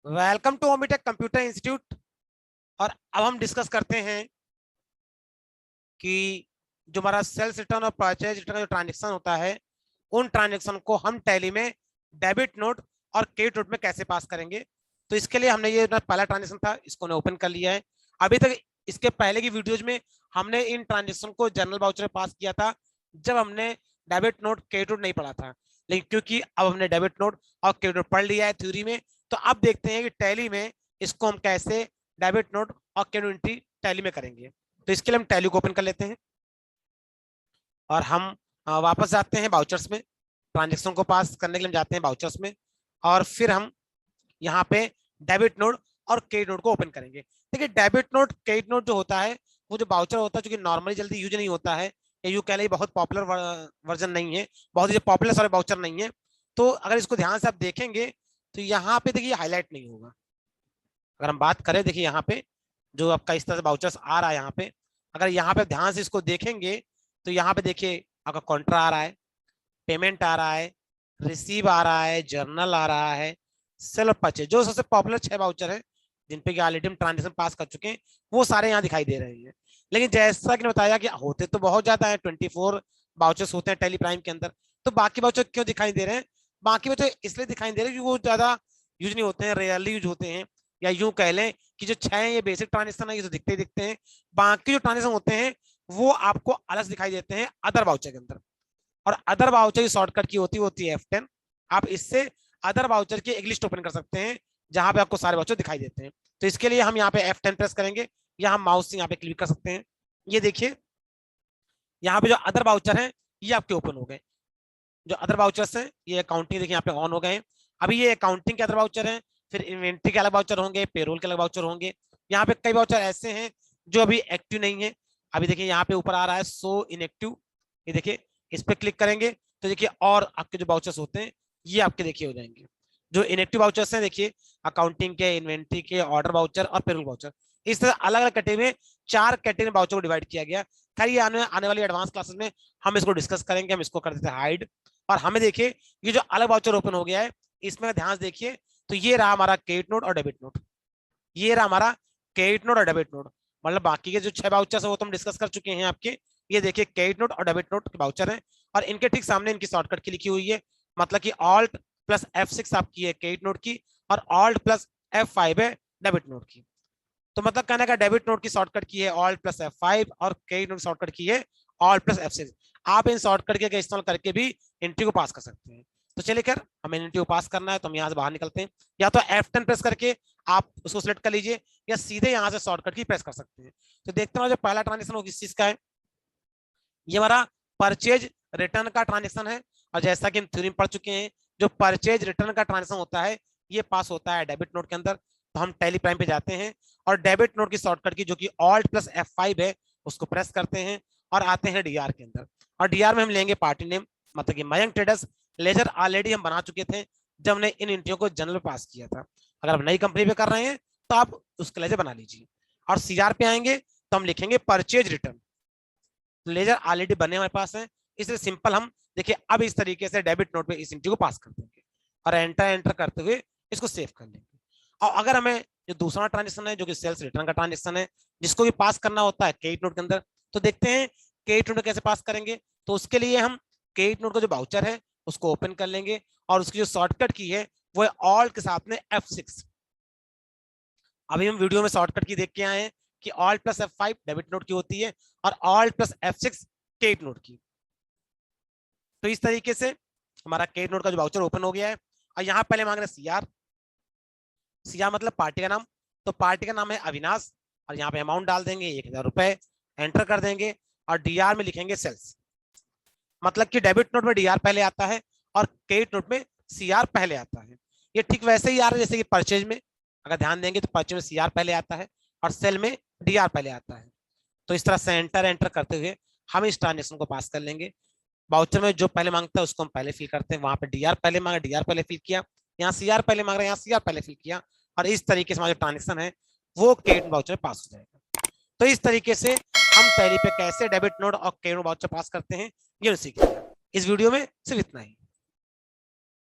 Welcome to Omitech computer institute. और अब हम डिस्कस करते हैं कि जो हमारा सेल्स रिटर्न और परचेज रिटर्न का जो ट्रांजेक्शन होता है, उन ट्रांजेक्शन को हम टैली में डेबिट नोट और क्रेडिट नोट में कैसे पास करेंगे। तो इसके लिए हमने ये पहला ट्रांजेक्शन था, इसको ने ओपन कर लिया है। अभी तक इसके पहले की वीडियोज में हमने इन ट्रांजेक्शन को जनरल वाउचर में पास किया था, जब हमने डेबिट नोट क्रेडिट नोट नहीं पढ़ा था। लेकिन क्योंकि अब हमने डेबिट नोट और क्रेडिट नोट पढ़ लिया है थ्योरी में, तो अब देखते हैं कि टैली में इसको हम कैसे डेबिट नोट और क्रेडिट एंट्री टैली में करेंगे। तो इसके लिए हम टैली को ओपन कर लेते हैं और हम वापस जाते हैं बाउचर्स में। ट्रांजेक्शन को पास करने के लिए हम जाते हैं बाउचर्स में और फिर हम यहाँ पे डेबिट नोट और क्रेडिट नोट को ओपन करेंगे। देखिए, डेबिट नोट क्रेडिट नोट जो होता है, वो जो बाउचर होता है, जो कि नॉर्मली जल्दी यूज नहीं होता है, या यू कह लीजिए बहुत पॉपुलर वर्जन नहीं है, बहुत ही पॉपुलर सारे बाउचर नहीं है। तो अगर इसको ध्यान से आप देखेंगे तो यहाँ पे देखिए हाईलाइट नहीं होगा। अगर हम बात करें, देखिए यहाँ पे जो आपका इस तरह से बाउचर्स आ रहा है, यहाँ पे अगर यहाँ पे ध्यान से इसको देखेंगे तो यहाँ पे देखिए आपका कॉन्ट्रा आ रहा है, पेमेंट आ रहा है, रिसीव आ रहा है, जर्नल आ रहा है, सेल और परचेज, जो सबसे पॉपुलर 6 वाउचर है जिन पे ऑलरेडी हम ट्रांजेक्शन पास कर चुके हैं, वो सारे यहाँ दिखाई दे रहे हैं। लेकिन जैसा कि बताया कि होते तो बहुत ज्यादा है, 24 वाउचर्स होते हैं टेली प्राइम के अंदर। तो बाकी वाउचर क्यों दिखाई दे रहे हैं? बाकी वाउचर इसलिए दिखाई दे रहे हैं क्योंकि वो ज्यादा यूज नहीं होते हैं, रेयरली यूज होते हैं। या यूं कह लें कि जो 6 ये बेसिक ट्रांजेक्शन है, ये तो दिखते ही दिखते हैं। बाकी जो ट्रांजेक्शन होते हैं वो आपको अलग दिखाई देते हैं अदर वाउचर के अंदर। और अदर वाउचर की शॉर्टकट की होती है F10। आप इससे अदर वाउचर की एक लिस्ट ओपन कर सकते हैं जहां पे आपको सारे वाउचर दिखाई देते हैं। तो इसके लिए हम यहाँ पे F10 प्रेस करेंगे, या हम माउस से यहाँ पे क्लिक कर सकते हैं। ये देखिए यहाँ पे जो अदर वाउचर है ये आपके ओपन हो गए। जो अदर वाउचर्स हैं ये अकाउंटिंग, देखिए यहाँ पे ऑन हो गए। अभी ये अकाउंटिंग के अदर वाउचर हैं, फिर इन्वेंट्री के अलग वाउचर होंगे, पेरोल के अलग वाउचर होंगे। यहाँ पे कई वाउचर ऐसे हैं जो अभी एक्टिव नहीं है। अभी देखिए यहाँ पे ऊपर आ रहा है सो इनएक्टिव, ये देखिए इस पे क्लिक करेंगे तो देखिए और आपके जो वाउचर्स होते हैं ये आपके देखिए हो जाएंगे। जो इनएक्टिव वाउचर्स हैं, देखिए अकाउंटिंग के, इन्वेंट्री के, ऑर्डर वाउचर और पेरोल वाउचर, इस तरह अलग अलग कैटेगरी में 4 कैटेगरी वाउचर को डिवाइड किया गया। खैर ये आने वाली एडवांस क्लासेस में हम इसको डिस्कस करेंगे। हम इसको कर देते हैं हाइड। और हमें देखिए ये जो अलग वाउचर ओपन हो गया है, इसमें ध्यान से देखिए तो ये रहा हमारा क्रेडिट नोट और डेबिट नोट। ये रहा हमारा क्रेडिट नोट और डेबिट नोट। मतलब बाकी के जो 6 वाउचर्स है वो तो हम डिस्कस कर चुके हैं आपके। ये देखिए क्रेडिट नोट और डेबिट नोट के वाउचर है, और इनके ठीक सामने इनकी शॉर्टकट की लिखी हुई है। मतलब कि ऑल्ट प्लस F6 आपकी है क्रेडिट नोट की, और ऑल्ट प्लस F5 है डेबिट नोट की। तो मतलब कहने का डेबिट नोट की शॉर्टकट की है ऑल्ट प्लस F5 और क्रेडिट नोट की शॉर्टकट की है ऑल्ट प्लस F6। आप इन शॉर्टकट के इस्तेमाल करके भी एंट्री को पास कर सकते हैं। तो चलिए, कर हमें एंट्री को पास करना है तो हम यहाँ से बाहर निकलते हैं। या तो F10 प्रेस करके आप उसको सिलेक्ट कर लीजिए, या सीधे यहाँ से शॉर्टकट की प्रेस कर सकते हैं। तो देखते हैं जो पहला ट्रांजेक्शन वो किस चीज का है। ये हमारा परचेज रिटर्न का ट्रांजेक्शन है। और जैसा कि हम थ्योरी में पढ़ चुके हैं, जो परचेज रिटर्न का ट्रांजेक्शन होता है ये पास होता है डेबिट नोट के अंदर। तो हम टैली प्राइम पे जाते हैं और डेबिट नोट की शॉर्टकट की जो कि ऑल्ट प्लस F5 है उसको प्रेस करते हैं और आते हैं डीआर के अंदर। और डीआर में हम लेंगे पार्टी नेम, मतलब कि मयंक ट्रेडर्स। लेजर ऑलरेडी हम बना चुके थे जब हमने इन एंट्रियों को जनरल पास किया था। अगर आप नई कंपनी पे कर रहे हैं तो आप उसका लेजर बना लीजिए। और सीआर पे आएंगे तो हम लिखेंगे परचेज रिटर्न। लेजर ऑलरेडी बने हमारे पास है, इसलिए सिंपल हम देखिए अब इस तरीके से डेबिट नोट पे इस एंट्री को पास कर देंगे और एंटर करते हुए इसको सेव कर लेंगे। और अगर हमें जो दूसरा ट्रांजेक्शन है जो कि सेल्स रिटर्न का ट्रांजेक्शन है, जिसको भी पास करना होता है क्रेडिट नोट के अंदर, तो देखते हैं क्रेडिट नोट कैसे पास करेंगे। तो उसके लिए हम क्रेडिट नोट का जो वाउचर है उसको ओपन कर लेंगे, और उसकी जो शॉर्टकट की है वो है ऑल्ट के साथ में F6। अभी हम वीडियो में शॉर्टकट की देख के आए हैं कि alt plus F5 debit note की होती है और alt plus F6 credit note की। तो इस तरीके से हमारा क्रेडिट नोट का जो वाउचर ओपन हो गया है। और यहाँ पहले मांग रहे सीआर। सीआर मतलब पार्टी का नाम, तो पार्टी का नाम है अविनाश, और यहाँ पे अमाउंट डाल देंगे 1000 रुपए, एंटर कर देंगे और डीआर में लिखेंगे सेल्स। मतलब कि डेबिट नोट में डीआर पहले आता है और क्रेडिट नोट में सीआर पहले आता है। ये ठीक वैसे ही आ रहा है जैसे कि परचेज में, अगर ध्यान देंगे तो परचेज में सीआर पहले आता है और सेल में डीआर पहले आता है। तो इस तरह से एंटर करते हुए हम इस ट्रांजेक्शन को पास कर लेंगे। वाउचर में जो पहले मांगता है उसको हम पहले फिल करते हैं, वहां पे डीआर पहले मांगा, डीआर पहले फिल किया। यहाँ सीआर पहले मांग रहे हैं, यहाँ सीआर पहले फिल किया। और इस तरीके से हमारा जो ट्रांजेक्शन है वो क्रेडिट वाउचर में पास हो जाएगा। तो इस तरीके से हम टैली पे कैसे डेबिट नोट और क्रेडिट वाउचर पास करते हैं ये सीखेंगे। इस वीडियो में सिर्फ इतना ही।